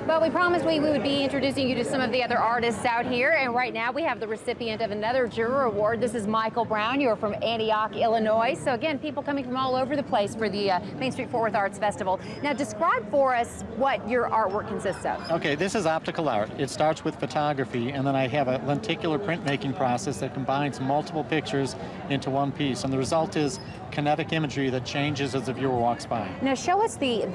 Well, we promised we would be introducing you to some of the other artists out here, and right now we have the recipient of another juror award. This is Michael Brown. You're from Antioch, Illinois. So again, people coming from all over the place for the Main Street Fort Worth Arts Festival. Now describe for us what your artwork consists of. Okay, this is optical art. It starts with photography, and then I have a lenticular printmaking process that combines multiple pictures into one piece, and the result is kinetic imagery that changes as the viewer walks by. Now show us the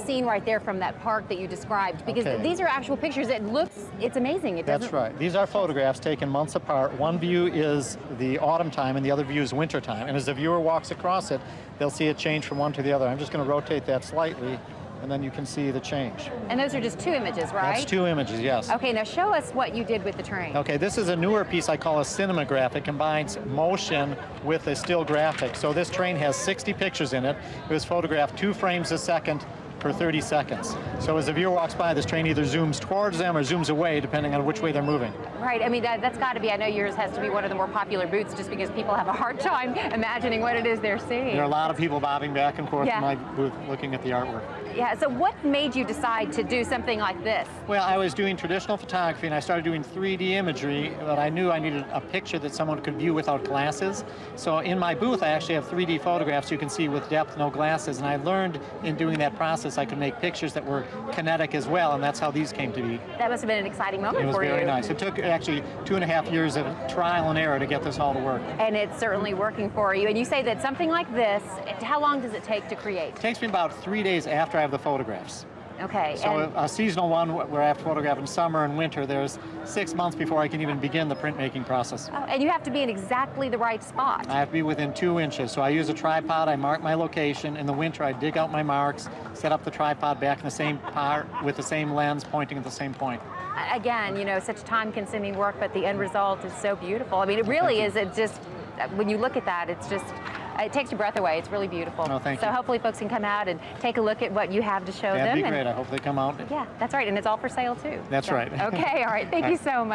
scene right there from that park that you described, because these are actual pictures. It's amazing. That's right. These are photographs taken months apart. One view is the autumn time and the other view is winter time. And as the viewer walks across it, they'll see it change from one to the other. I'm just going to rotate that slightly, and then you can see the change. And those are just two images, right? That's two images, yes. Okay, now show us what you did with the train. Okay, this is a newer piece I call a cinematograph. It combines motion with a still graphic. So this train has 60 pictures in it. It was photographed 2 frames a second per 30 seconds. So as the viewer walks by, this train either zooms towards them or zooms away, depending on which way they're moving. Right, I mean, that's got to be, I know yours has to be one of the more popular booths just because people have a hard time imagining what it is they're seeing. There are a lot of people bobbing back and forth in my booth looking at the artwork. Yeah, so what made you decide to do something like this? Well, I was doing traditional photography and I started doing 3D imagery, but I knew I needed a picture that someone could view without glasses. So in my booth, I actually have 3D photographs you can see with depth, no glasses, and I learned in doing that process I could make pictures that were kinetic as well, and that's how these came to be. That must have been an exciting moment for you. It was very nice. It took actually 2.5 years of trial and error to get this all to work. And it's certainly working for you. And you say that something like this, how long does it take to create? It takes me about 3 days after I have the photographs. Okay. So a seasonal one where I have to photograph in summer and winter, there's 6 months before I can even begin the printmaking process. Oh, and you have to be in exactly the right spot. I have to be within 2 inches. So I use a tripod, I mark my location. In the winter, I dig out my marks, set up the tripod back in the same part with the same lens pointing at the same point. Again, you know, such time-consuming work, but the end result is so beautiful. I mean, it really is. It just, when you look at that, it's just, it takes your breath away. It's really beautiful. Oh, thank you. So hopefully folks can come out and take a look at what you have to show them. That'd be great. I hope they come out. Yeah, that's right. And it's all for sale, too. That's right. Okay, all right. Thank you so much.